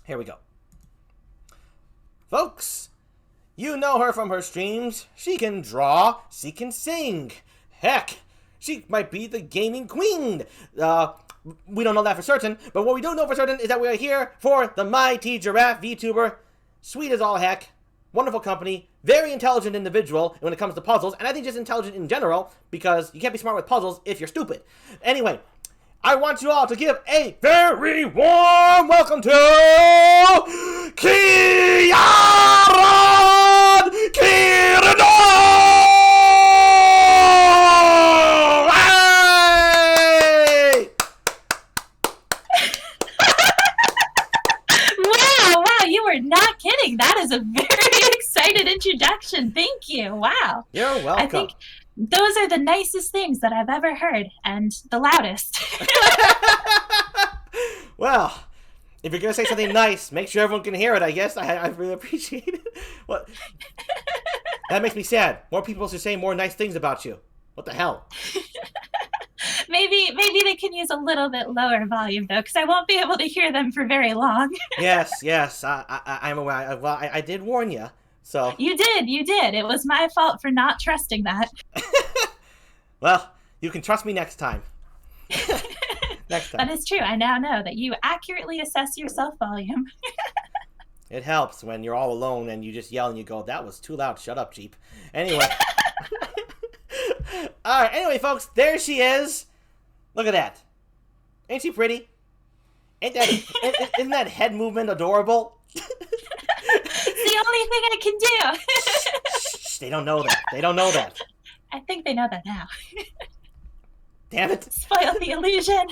Here we go. Folks, you know her from her streams. She can draw, she can sing. Heck, she might be the gaming queen. We don't know that for certain, but what we do know for certain is that we are here for the Mighty Giraffe VTuber. Sweet as all heck, wonderful company, very intelligent individual when it comes to puzzles, and I think just intelligent in general, because you can't be smart with puzzles if you're stupid. Anyway, I want you all to give a very warm welcome to Kiaran GEEP! You were not kidding. That is a very excited introduction. Thank you. Wow. You're welcome. I think those are the nicest things that I've ever heard, and the loudest. Well, if you're going to say something nice, make sure everyone can hear it, I guess. I really appreciate it. What? That makes me sad. More people should say more nice things about you. What the hell? Maybe they can use a little bit lower volume, though, because I won't be able to hear them for very long. Yes. I'm aware. Well, I did warn you, so... You did. It was my fault for not trusting that. Well, you can trust me next time. Next time. That is true. I now know that you accurately assess your self-volume. It helps when you're all alone and you just yell and you go, that was too loud, shut up, Jeep. Anyway. Alright, anyway, folks, there she is. Look at that. Ain't she pretty? Isn't that head movement adorable? It's the only thing I can do. Shh, they don't know that. I think they know that now. Damn it. Spoil the illusion.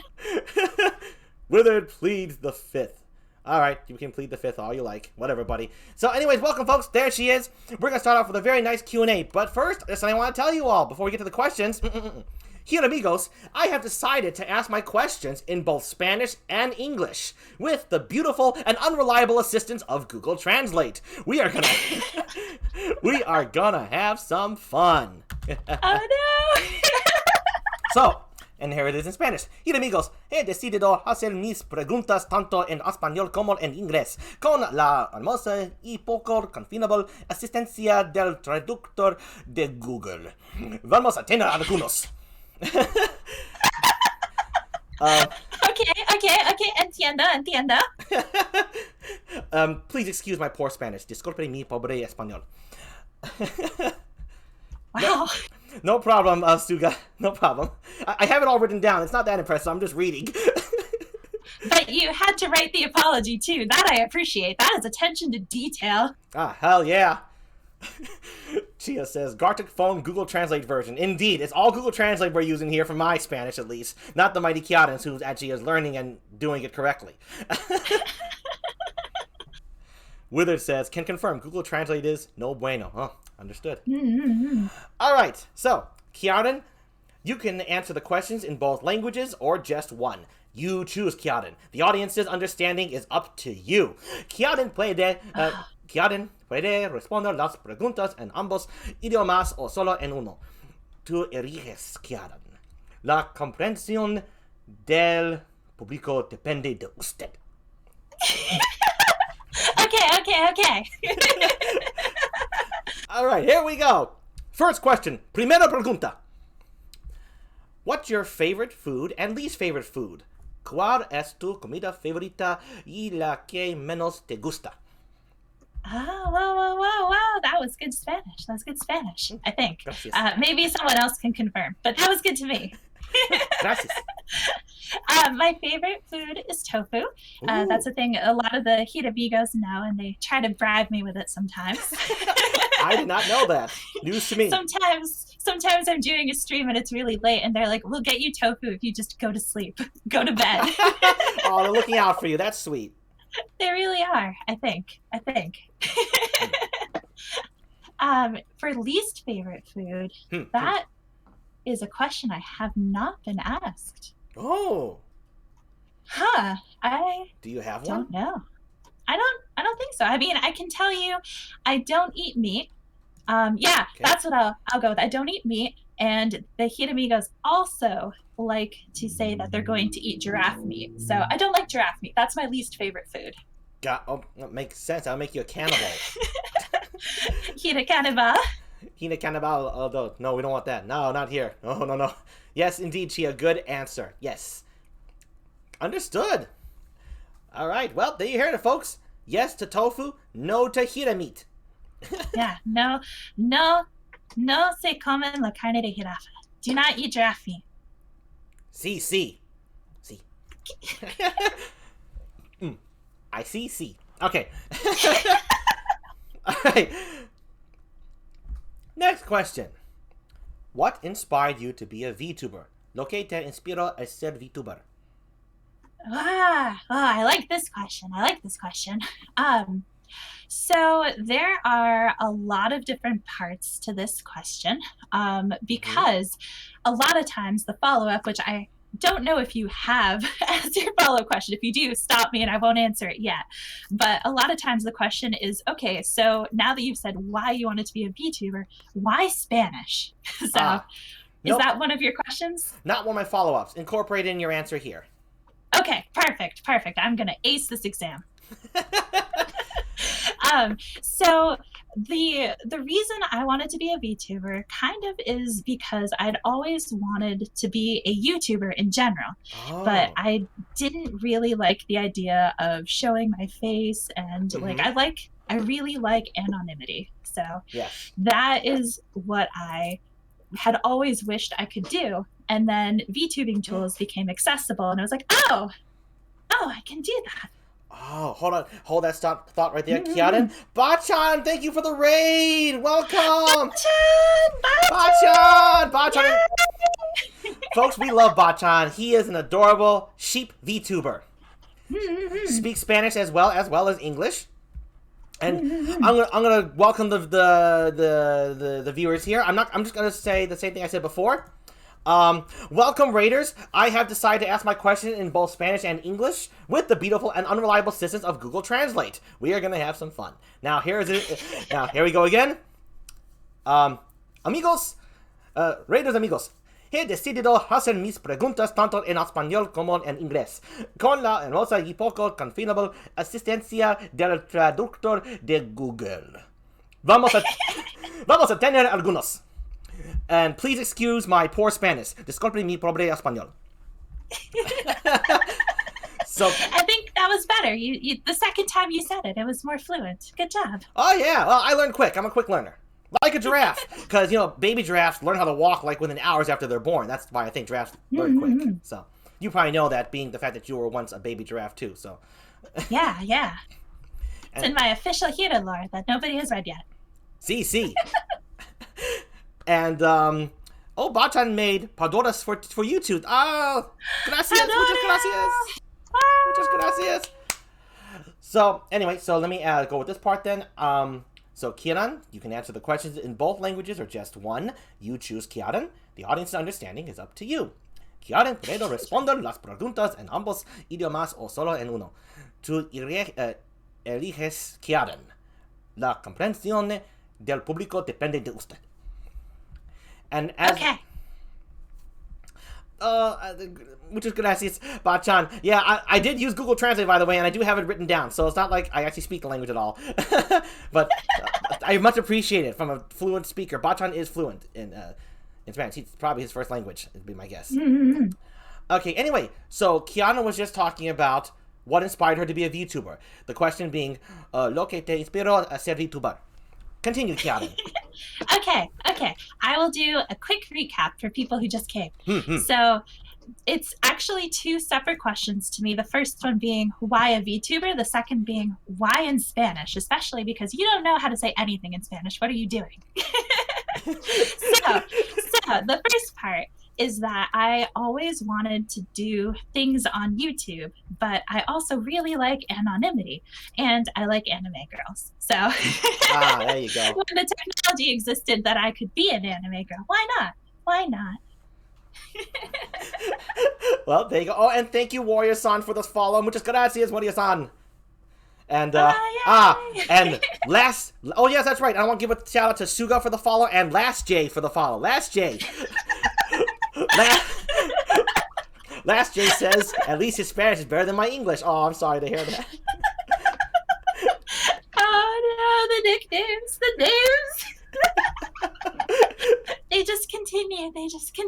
Withered pleads the fifth. Alright, you can plead the fifth all you like. Whatever, buddy. So anyways, welcome, folks. There she is. We're going to start off with a very nice Q&A. But first, there's something I want to tell you all before we get to the questions. Here, amigos, I have decided to ask my questions in both Spanish and English with the beautiful and unreliable assistance of Google Translate. We are gonna have some fun. Oh, no. So, and here it is in Spanish. Here, amigos, he decidido hacer mis preguntas tanto en español como en inglés, con la hermosa y poco confiable asistencia del traductor de Google. Vamos a tener algunos. Okay, entiendo. Please excuse my poor Spanish. Disculpe mi pobre español. Wow. No problem, Suga. No problem. I have it all written down. It's not that impressive. I'm just reading. But you had to write the apology, too. That I appreciate. That is attention to detail. Ah, hell yeah. Chia says, Gartic phone Google Translate version. Indeed, it's all Google Translate we're using here for my Spanish, at least. Not the mighty Kiarans, who actually is learning and doing it correctly. Withered says, can confirm, Google Translate is no bueno. Oh, understood. Mm-hmm. All right, so, Kiaran, you can answer the questions in both languages or just one. You choose, Kiaran. The audience's understanding is up to you. Kiaran puede responder las preguntas en ambos idiomas o solo en uno. Tú eliges, Kiaran. La comprensión del público depende de usted. Okay. All right, here we go. First question. Primera pregunta. What's your favorite food and least favorite food? ¿Cuál es tu comida favorita y la que menos te gusta? Oh, wow. That was good Spanish. I think. Gracias. Maybe someone else can confirm, but that was good to me. Gracias. My favorite food is tofu. That's a thing a lot of the Hiramigos know, and they try to bribe me with it sometimes. I did not know that. News to me. Sometimes I'm doing a stream and it's really late, and they're like, we'll get you tofu if you just go to sleep. Go to bed. Oh, they're looking out for you. That's sweet. They really are, I think. For least favorite food, that is a question I have not been asked. Oh. Huh. Do you have don't one? know. I don't think so. I mean, I can tell you I don't eat meat. Okay. That's what I'll go with. I don't eat meat, and the Hiramigos also like to say that they're going to eat giraffe meat. So I don't like giraffe meat. That's my least favorite food. that makes sense. I'll make you a cannibal. Hina cannibal. Hina cannibal. No, we don't want that. No, not here. No. Yes, indeed, Chia. Good answer. Yes. Understood. All right. Well, there you heard it, folks. Yes to tofu. No to hira meat. Yeah. No se comen la carne de jirafa. Do not eat giraffe meat. See. I see. Okay. All right. Next question. What inspired you to be a VTuber? Lo que te inspiró a ser VTuber? I like this question. So there are a lot of different parts to this question, because a lot of times the follow-up, which I don't know if you have as your follow-up question. If you do, stop me and I won't answer it yet. But a lot of times the question is, okay, so now that you've said why you wanted to be a VTuber, why Spanish? So is that one of your questions? Not one of my follow-ups. Incorporate in your answer here. Okay, perfect. I'm going to ace this exam. So the reason I wanted to be a VTuber kind of is because I'd always wanted to be a YouTuber in general, but I didn't really like the idea of showing my face, and I really like anonymity. So that is what I had always wished I could do. And then VTubing tools became accessible, and I was like, oh, I can do that. Oh, hold that thought right there, Kiaran. Bachan, thank you for the raid. Welcome, Bachan. Folks, we love Bachan. He is an adorable sheep VTuber. Speaks Spanish as well as English. And I'm gonna welcome the viewers here. I'm just gonna say the same thing I said before. Welcome, Raiders. I have decided to ask my question in both Spanish and English with the beautiful and unreliable assistance of Google Translate. We are going to have some fun. Now, here we go again. Amigos, Raiders amigos, he decidido hacer mis preguntas tanto en español como en inglés, con la hermosa y poco confiable asistencia del traductor de Google. Vamos a tener algunos. And please excuse my poor Spanish. Disculpe mi pobre español. So I think that was better. You the second time you said it was more fluent. Good job. Oh yeah, well, I learn quick. I'm a quick learner, like a giraffe. Because baby like learn how to walk like within hours after they're born. That's why I think giraffes learn quick. So you probably know that, being the fact that you were once a baby giraffe too. So yeah. It's in my official Hira lore that nobody has read yet. See. And, Bachan made Padoras for YouTube. Oh, gracias, muchas gracias. So, anyway, let me go with this part then. So, Kiaran, you can answer the questions in both languages or just one. You choose Kiaran. The audience's understanding is up to you. Kiaran, puedo responder las preguntas en ambos idiomas o solo en uno. Tú eliges Kiaran. La comprensión del público depende de usted. And as muchas gracias, Bachan. Yeah, I did use Google Translate, by the way, and I do have it written down, so it's not like I actually speak the language at all. But I much appreciate it from a fluent speaker. Bachan is fluent in Spanish. It's probably his first language, would be my guess. Okay, anyway, so Kiana was just talking about what inspired her to be a VTuber. The question being, lo que te inspiró a ser VTuber. Continue, Kiaran. Okay. I will do a quick recap for people who just came. So it's actually two separate questions to me. The first one being, why a VTuber? The second being, why in Spanish? Especially because you don't know how to say anything in Spanish. What are you doing? So the first part is that I always wanted to do things on YouTube, but I also really like anonymity, and I like anime girls. So there you go. When the technology existed that I could be an anime girl, why not? Well, there you go. Oh, and thank you, Warrior-san, for this follow. Muchas gracias, Warrior-san. And and last, oh yes, that's right. I want to give a shout out to Suga for the follow and Last J for the follow. Last J. Last J says, at least his Spanish is better than my English. Oh, I'm sorry to hear that.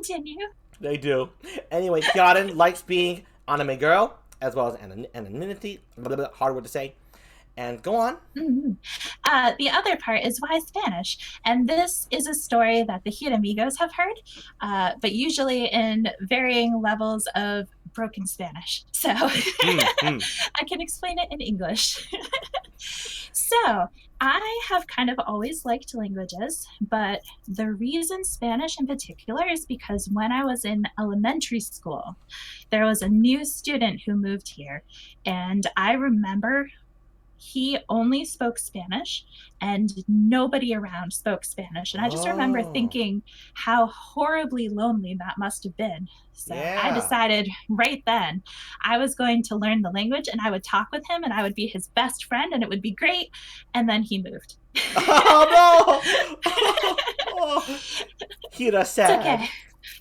continue. They do. Anyway, Kiaran likes being anime girl, as well as anonymity. Hard word to say. And go on. The other part is why Spanish. And this is a story that the Hiramigos have heard, but usually in varying levels of broken Spanish. So I can explain it in English. So I have kind of always liked languages, but the reason Spanish in particular is because when I was in elementary school, there was a new student who moved here. And I remember he only spoke Spanish and nobody around spoke Spanish. And I just remember thinking how horribly lonely that must have been. So I decided right then I was going to learn the language and I would talk with him and I would be his best friend and it would be great. And then he moved. Oh, no! Kira sad. It's okay.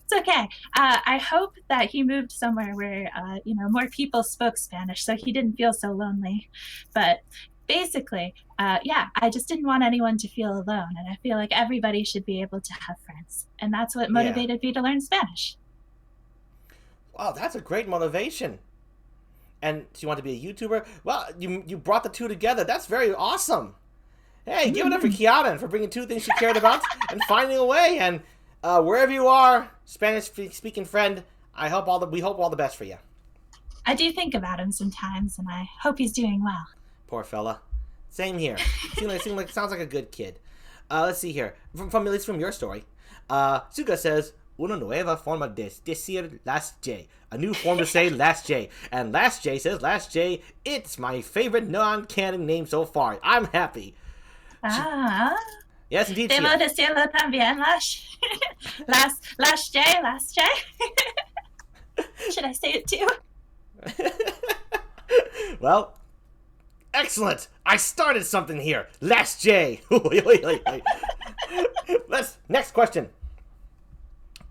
It's okay. I hope that he moved somewhere where, more people spoke Spanish so he didn't feel so lonely. But basically, I just didn't want anyone to feel alone. And I feel like everybody should be able to have friends. And that's what motivated me to learn Spanish. Wow, that's a great motivation. And do you want to be a YouTuber? Well, you brought the two together. That's very awesome. Hey, give it up for Kiaran for bringing two things she cared about and finding a way. And wherever you are, Spanish-speaking friend, we hope all the best for you. I do think about him sometimes, and I hope he's doing well. Poor fella. Same here. Sounds like a good kid. Let's see here. At least from your story. Suga says, una nueva forma de decir last J. A new form to say last J. And last J says, last J, it's my favorite non-canon name so far. I'm happy. Yes, indeed. Debo decirlo también, last J. Should I say it too? Well, excellent. I started something here. Last J. Next question.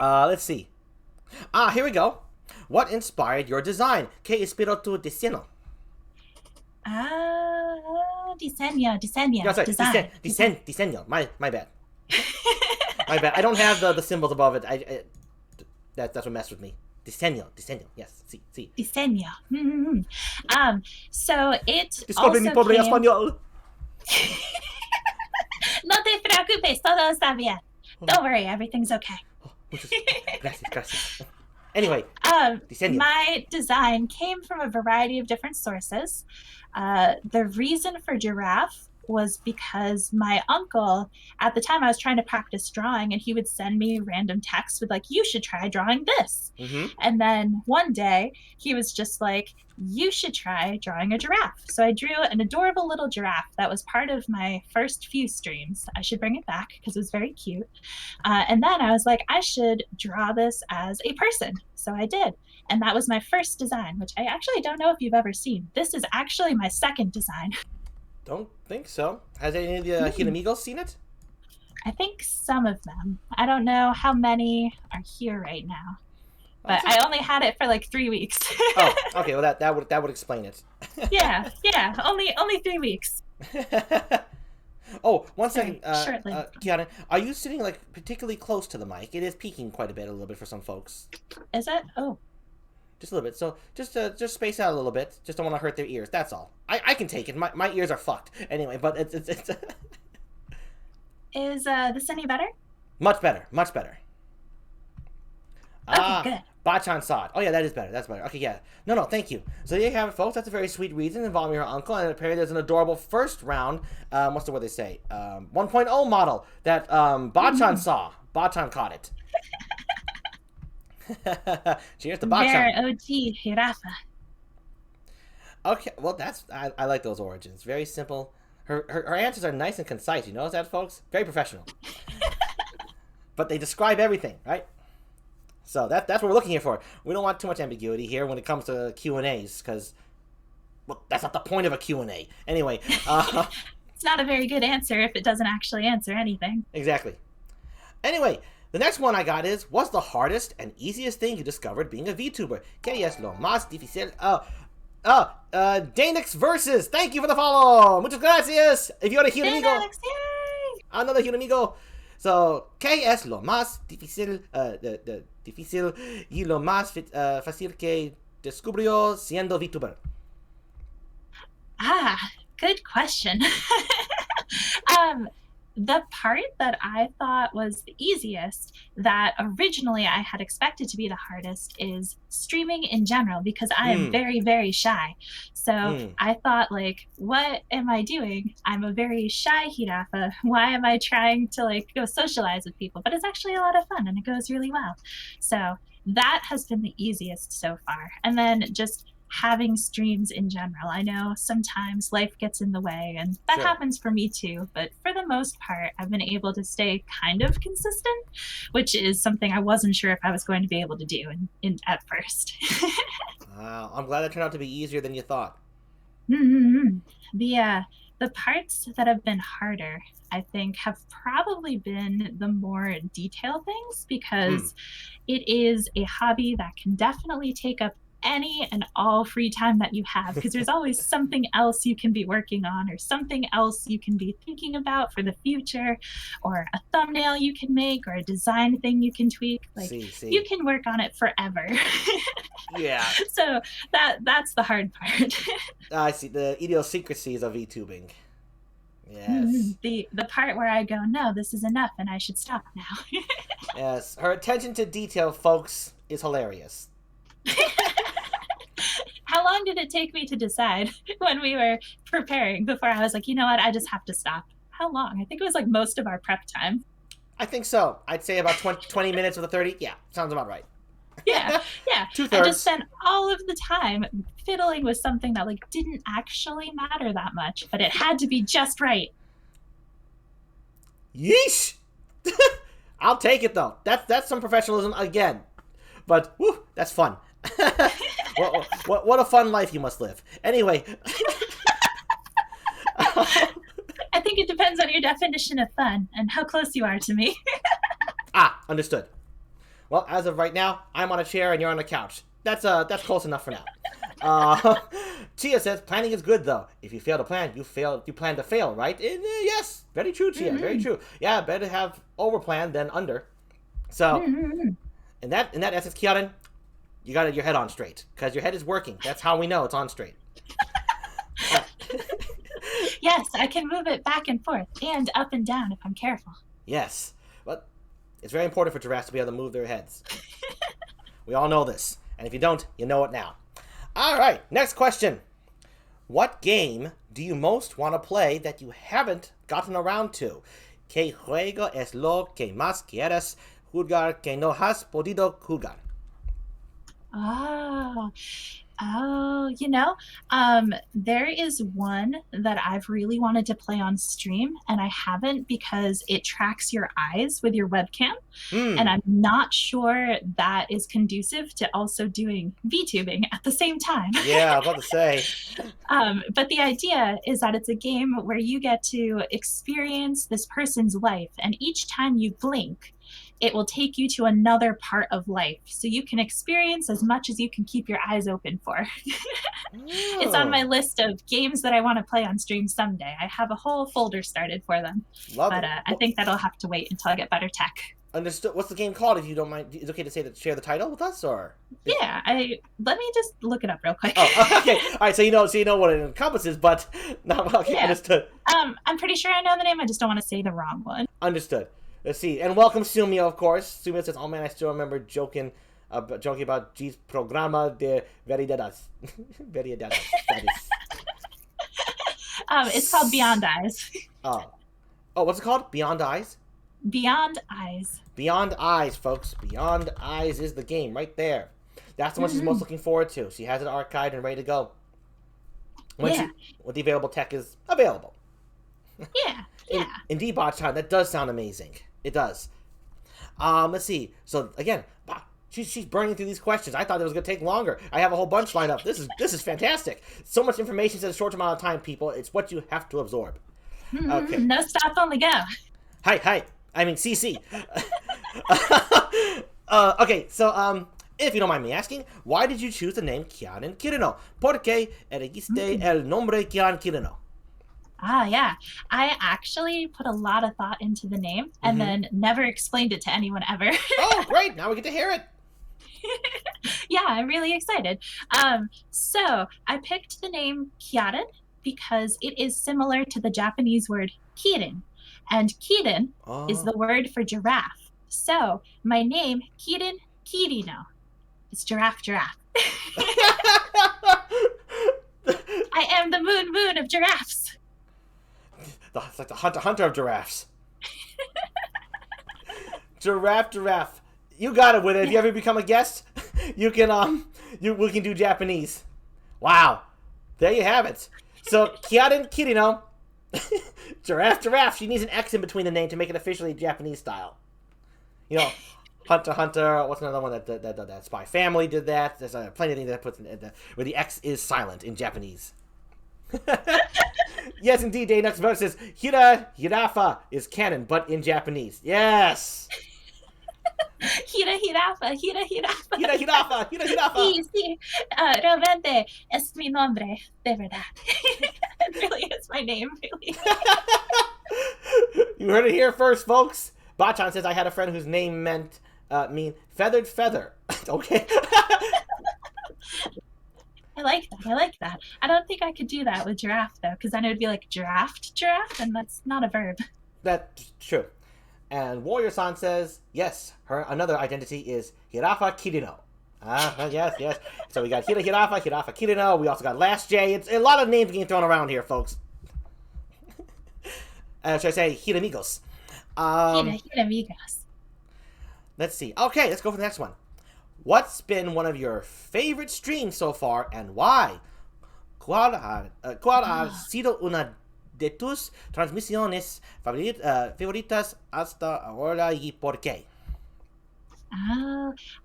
Let's see. Here we go. What inspired your design? ¿Qué inspiró tu diseño? Diseño. Yeah, sorry. Diseño. My bad. My bad. I don't have the symbols above it. That's what messed with me. Diseño. Yes. Sí. Diseño. So it Disculpe mi pobre español. No te preocupes, todo está bien. Don't worry, everything's okay. Gracias. Anyway, my design came from a variety of different sources. The reason for giraffe was because my uncle, at the time I was trying to practice drawing, and he would send me random texts with like, you should try drawing this. And then one day he was just like, you should try drawing a giraffe. So I drew an adorable little giraffe that was part of my first few streams. I should bring it back because it was very cute. And then I was like, I should draw this as a person. So I did. And that was my first design, which I actually don't know if you've ever seen. This is actually my second design. Don't think so. Has any of the Hiramigos seen it? I think some of them. I don't know how many are here right now. But I only had it for like 3 weeks. Oh, okay. Well, that would explain it. Yeah. Only 3 weeks. Oh, one second, Kiaran, are you sitting like particularly close to the mic? It is peaking quite a little bit for some folks. Is it? Oh. Just a little bit. So just space out a little bit. Just don't want to hurt their ears. That's all. I can take it. My ears are fucked anyway. But it's. Is this any better? Much better. Okay, good. Bachan saw it. Oh yeah, that is better. That's better. Okay, yeah. No, thank you. So there you have it, folks. That's a very sweet reason involving her uncle, and apparently there's an adorable first round. What's the word they say? 1.0 model that Bachan saw. Bachan caught it. Cheers to Bachan. Very OG Jirafa. Okay, well I like those origins. Very simple. Her answers are nice and concise. You notice that, folks? Very professional. But they describe everything, right? So that's what we're looking here for. We don't want too much ambiguity here when it comes to Q&As, because, well, that's not the point of a Q&A. Anyway. It's not a very good answer if it doesn't actually answer anything. Exactly. Anyway, the next one I got is, what's the hardest and easiest thing you discovered being a VTuber? ¿Qué es lo más difícil? Danix Versus, thank you for the follow. Muchas gracias. If you want a Hiramigo. Danix, yay! Another Hiramigo. So, ¿qué es lo más difícil difícil y lo más fácil que descubrió siendo VTuber? Good question. um, the part that I thought was the easiest, that originally I had expected to be the hardest, is streaming in general, because I am very, very shy. So I thought, like, what am I doing? I'm a very shy Hirafa. Why am I trying to, like, go socialize with people? But it's actually a lot of fun and it goes really well. So that has been the easiest so far. And then just having streams in general. I know sometimes life gets in the way, and that happens for me too, but for the most part, I've been able to stay kind of consistent, which is something I wasn't sure if I was going to be able to do at first. Wow, I'm glad it turned out to be easier than you thought. The parts that have been harder, I think, have probably been the more detailed things, because it is a hobby that can definitely take up any and all free time that you have, because there's always something else you can be working on, or something else you can be thinking about for the future, or a thumbnail you can make, or a design thing you can tweak. Like, you can work on it forever. Yeah. So that's the hard part. I see the idiosyncrasies of VTubing. Yes. The part where I go, no, this is enough and I should stop now. Yes, her attention to detail, folks, is hilarious. How long did it take me to decide when we were preparing before I was like, you know what, I just have to stop? How long? I think it was like most of our prep time. I think so. I'd say about 20 minutes with a 30. Yeah, sounds about right. Yeah. 2/3. I just spent all of the time fiddling with something that like didn't actually matter that much, but it had to be just right. Yeesh! I'll take it though. That's some professionalism again. But whew, that's fun. what a fun life you must live. Anyway. I think it depends on your definition of fun and how close you are to me. Understood. Well, as of right now, I'm on a chair and you're on a couch. That's close enough for now. Chia says, planning is good though. If you fail to plan, you plan to fail, right? And, yes, very true, Chia, very true. Yeah, better have over plan than under. So, in that essence, Kiaran, you got your head on straight, because your head is working. That's how we know it's on straight. Yes, I can move it back and forth and up and down if I'm careful. Yes, but it's very important for giraffes to be able to move their heads. We all know this, and if you don't, you know it now. All right, next question. What game do you most want to play that you haven't gotten around to? ¿Qué juego es lo que más quieres jugar que no has podido jugar? There is one that I've really wanted to play on stream, and I haven't because it tracks your eyes with your webcam, and I'm not sure that is conducive to also doing VTubing at the same time. Yeah, I was about to say. But the idea is that it's a game where you get to experience this person's life, and each time you blink, it will take you to another part of life. So you can experience as much as you can keep your eyes open for. It's on my list of games that I want to play on stream someday. I have a whole folder started for them. I think that'll have to wait until I get better tech. Understood. What's the game called, if you don't mind? Is it okay to share the title with us, or? Yeah, let me just look it up real quick. Oh, okay. All right, so you know what it encompasses, but not okay. Yeah. Understood. I'm pretty sure I know the name. I just don't want to say the wrong one. Understood. Let's see. And welcome, Sumia, of course. Sumia says, oh man, I still remember joking about G's programa de Veridades. Veridades. It's called Beyond Eyes. Oh, what's it called? Beyond Eyes? Beyond Eyes. Beyond Eyes, folks. Beyond Eyes is the game right there. That's the one she's most looking forward to. She has it archived and ready to go. When the available tech is available. Yeah. Indeed, Bachan, that does sound amazing. It does. Let's see. So again, she's burning through these questions. I thought it was going to take longer. I have a whole bunch lined up. This is fantastic. So much information in a short amount of time, people. It's what you have to absorb. Okay. No stop, only go. Hi. I mean, CC. Okay, so if you don't mind me asking, why did you choose the name Kiaran KIRINO? ¿Por qué elegiste el nombre Kiaran KIRINO? Yeah. I actually put a lot of thought into the name and then never explained it to anyone ever. Oh, great. Now we get to hear it. Yeah, I'm really excited. So I picked the name Kiaran because it is similar to the Japanese word kirin, and kirin is Oh. the word for giraffe. So my name, Kirin Kirino, is giraffe giraffe. I am the moon of giraffes. It's like the hunter of giraffes. Giraffe. You got it with it. If you ever become a guest, you can we can do Japanese. Wow. There you have it. So Kiaran Kirino, giraffe. She needs an X in between the name to make it officially Japanese style. You know, Hunter. What's another one that Spy Family did that? There's plenty of things that puts where the X is silent in Japanese. Yes, indeed. Day next verse says Hirafa is canon, but in Japanese. Yes. Hirafa. Hirafa. Sí, sí. Realmente es mi nombre, de verdad. It really is my name, really. You heard it here first, folks. Bachan says I had a friend whose name mean feathered feather. Okay. I like that. I don't think I could do that with giraffe, though, because then it would be like giraffe, and that's not a verb. That's true. And Warrior-san says, yes, her another identity is Hirafa Kirino. Yes. So we got Hirafa Kirino. We also got Last J. It's a lot of names getting thrown around here, folks. Should I say Hiramigos? Hiramigos. Let's see. Okay, let's go for the next one. What's been one of your favorite streams so far, and why? ¿Cuál ha sido una de tus transmisiones favoritas hasta ahora y por qué?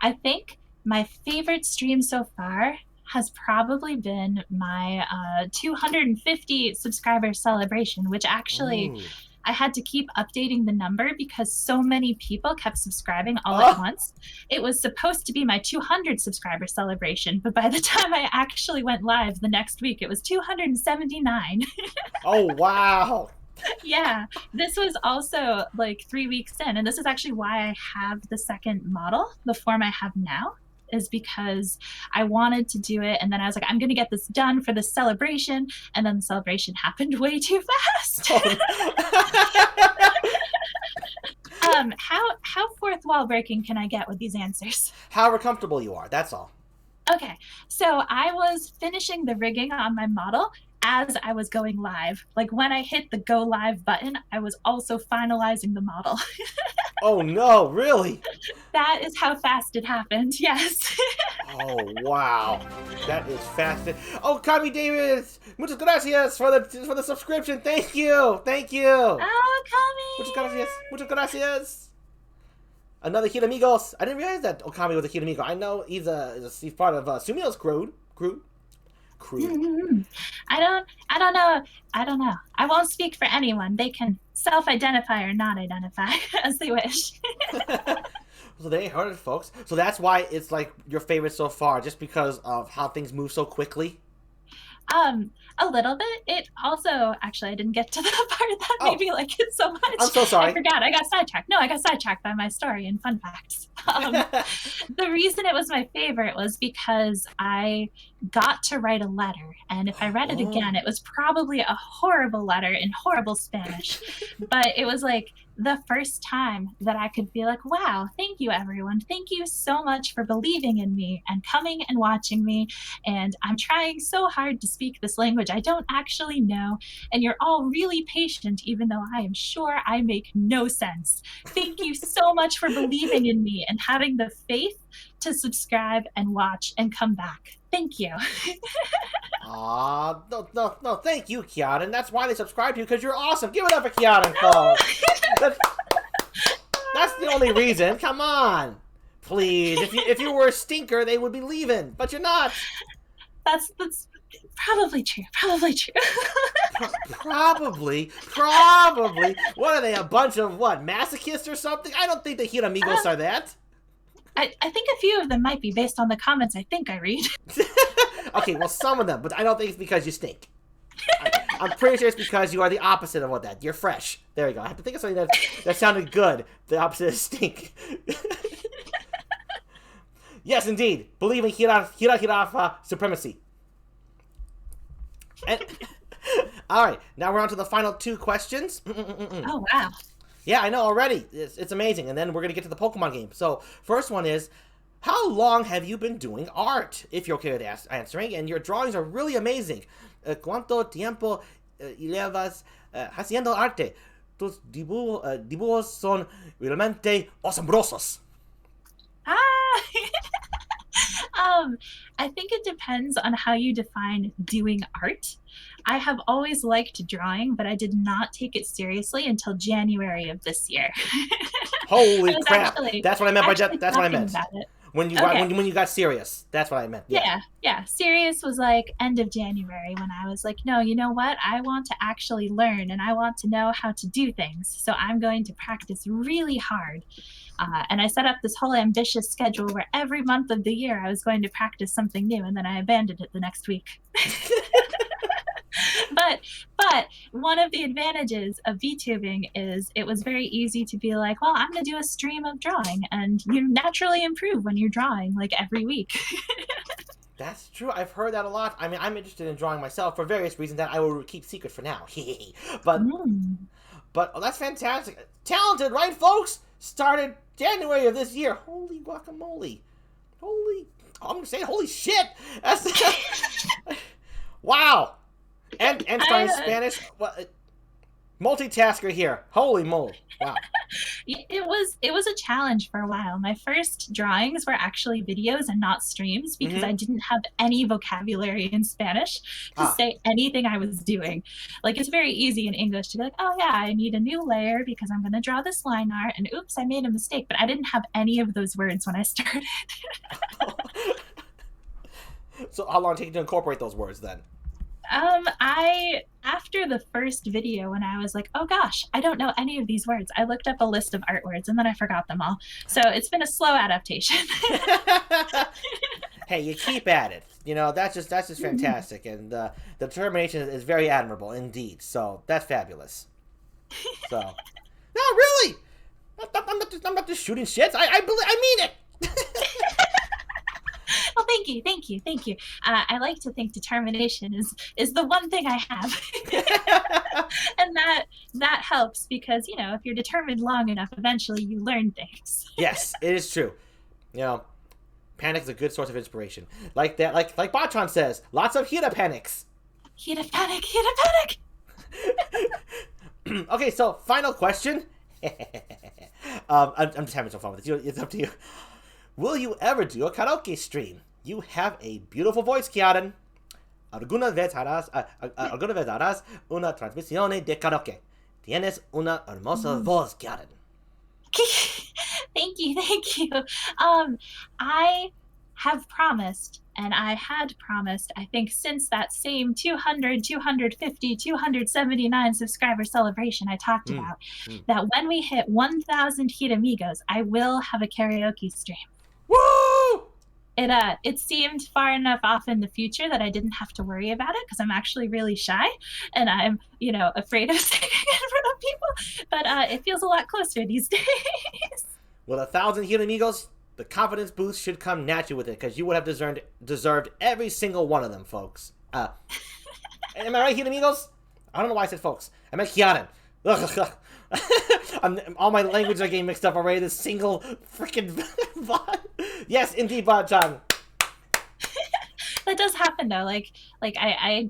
I think my favorite stream so far has probably been my 250 subscriber celebration, which actually I had to keep updating the number because so many people kept subscribing all at once. It was supposed to be my 200 subscriber celebration, but by the time I actually went live the next week, it was 279. Oh, wow. Yeah, this was also like 3 weeks in, and this is actually why I have the second model, the form I have now, is because I wanted to do it, and then I was like, I'm going to get this done for the celebration, and then the celebration happened way too fast. How fourth wall breaking can I get with these answers? However comfortable you are, that's all. Okay, so I was finishing the rigging on my model as I was going live. Like when I hit the go live button, I was also finalizing the model. Oh no, really? That is how fast it happened, yes. Oh, wow. That is fast. Oh, Kami Davis, muchas gracias for the subscription. Thank you. Oh, Kami. Muchas gracias. Another Hiramigos. I didn't realize that Okami was a Hiramigo. I know he's part of Sumio's crew. I don't know. I won't speak for anyone. They can self-identify or not identify as they wish. So they heard it, folks. So that's why it's like your favorite so far, just because of how things move so quickly. A little bit. It also, actually, I didn't get to the part that made me like it so much. I'm so sorry. I forgot. I got sidetracked. No, I got sidetracked by my story and fun facts. The reason it was my favorite was because I got to write a letter, and if I read it again, it was probably a horrible letter in horrible Spanish. But it was like the first time that I could be like, wow, thank you, everyone. Thank you so much for believing in me and coming and watching me. And I'm trying so hard to speak this language I don't actually know. And you're all really patient, even though I am sure I make no sense. Thank you so much for believing in me and having the faith to subscribe and watch and come back. Thank you. Aw, no, thank you, Kiaran. That's why they subscribe to you, because you're awesome. Give it up for Kiaran, folks. That's the only reason. Come on. Please. If you were a stinker, they would be leaving, but you're not. That's probably true. Probably. What are they, a bunch of masochists or something? I don't think the Hiramigos are that. I think a few of them might be based on the comments I think I read. Okay, well, some of them, but I don't think it's because you stink. I'm pretty sure it's because you are the opposite of that. You're fresh. There you go. I have to think of something that sounded good. The opposite of stink. Yes, indeed. Believe in hira supremacy. And, all right, now we're on to the final 2 questions. Oh, wow. Yeah, I know already. It's amazing. And then we're going to get to the Pokemon game. So, first one is, how long have you been doing art? If you're okay with answering. And your drawings are really amazing. ¿Cuánto tiempo llevas haciendo arte? Tus dibujos son realmente asombrosos. I think it depends on how you define doing art. I have always liked drawing, but I did not take it seriously until January of this year. Holy crap! That's what I meant by that. That's what I meant. When you got serious, that's what I meant. Yeah. Serious was like end of January when I was like, no, you know what? I want to actually learn and I want to know how to do things. So I'm going to practice really hard. And I set up this whole ambitious schedule where every month of the year I was going to practice something new, and then I abandoned it the next week. But one of the advantages of VTubing is it was very easy to be like, well, I'm going to do a stream of drawing, and you naturally improve when you're drawing like every week. That's true. I've heard that a lot. I mean, I'm interested in drawing myself for various reasons that I will keep secret for now. But that's fantastic. Talented, right, folks? Started January of this year. Holy guacamole. I'm going to say holy shit. Wow. And starting Spanish. Multitasker here. Holy moly. Wow. It was a challenge for a while. My first drawings were actually videos and not streams because I didn't have any vocabulary in Spanish to say anything I was doing. Like, it's very easy in English to be like, oh yeah, I need a new layer because I'm going to draw this line art, and oops, I made a mistake. But I didn't have any of those words when I started. So how long did it take to incorporate those words then? After the first video, when I was like, oh gosh, I don't know any of these words, I looked up a list of art words and then I forgot them all. So it's been a slow adaptation. Hey, you keep at it. You know, that's just fantastic. And the determination is very admirable indeed. So that's fabulous. So, no, really, I'm not just shooting shits. I mean it. Well, thank you. I like to think determination is the one thing I have, and that helps because, you know, if you're determined long enough, eventually you learn things. Yes, it is true. You know, panic is a good source of inspiration. Like that, like Bachan says, lots of hira panics. Hira panic. Okay, so final question. I'm just having some fun with it. It's up to you. Will you ever do a karaoke stream? You have a beautiful voice, Kiaran. ¿Alguna vez harás una transmisión de karaoke? Tienes una hermosa voz, Kiaran. Thank you. I have promised, and I had promised, I think since that same 200, 250, 279 subscriber celebration I talked about, that when we hit 1,000 Hiramigos, I will have a karaoke stream. Woo! It seemed far enough off in the future that I didn't have to worry about it because I'm actually really shy and I'm, you know, afraid of singing in front of people. But it feels a lot closer these days. With 1,000 Hiramigos, the confidence boost should come naturally with it because you would have deserved every single one of them, folks. Am I right, Hiramigos? I don't know why I said folks. I meant Kiaran. All my languages are getting mixed up already. This single freaking yes, indeed, Bachan. That does happen though. Like I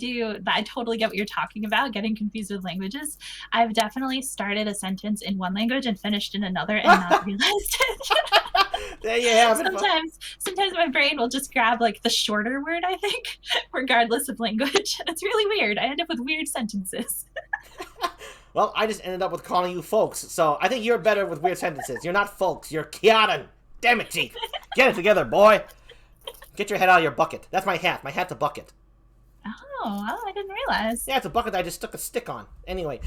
totally get what you're talking about, getting confused with languages. I've definitely started a sentence in one language and finished in another and not realized it. There you have it. Sometimes my brain will just grab like the shorter word, I think, regardless of language. It's really weird. I end up with weird sentences. Well, I just ended up with calling you folks, so I think you're better with weird sentences. You're not folks, you're Kiaran. Damn it, Chief. Get it together, boy. Get your head out of your bucket. That's my hat. My hat's a bucket. Oh, well, I didn't realize. Yeah, it's a bucket that I just stuck a stick on. Anyway.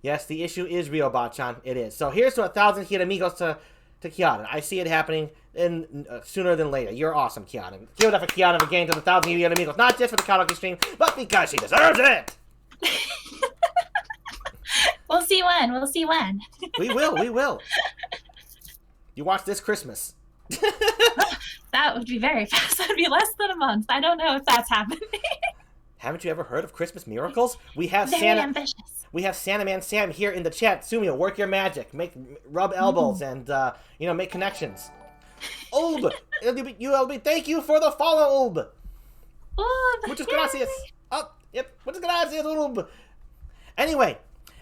Yes, the issue is real, Bachan. It is. So here's to 1,000 Hiramigos to Kiaran. I see it happening sooner than later. You're awesome, Kiaran. Give it up for Kiaran for getting to the 1,000 Hiramigos. Not just for the karaoke stream, but because she deserves it. We'll see when. We will. you watch this Christmas. That would be very fast. That would be less than a month. I don't know if that's happening. Haven't you ever heard of Christmas miracles? We have Very ambitious. We have Santa Man Sam here in the chat. Sumio, work your magic. Rub elbows and, make connections. Ulb! Thank you for the follow, Ulb! Muchas gracias. Oh, yep. Muchas gracias, Ulb. Anyway,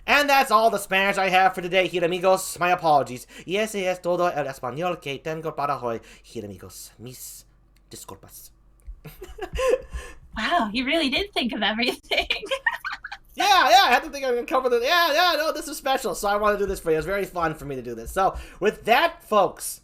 and that's all the Spanish I have for today, here, amigos. My apologies. Y ese es todo el español que tengo para hoy, here, amigos. Mis disculpas. Wow, you really did think of everything. Yeah, I had to think I could cover the... Yeah, no, this is special, so I want to do this for you. It was very fun for me to do this. So, with that, folks,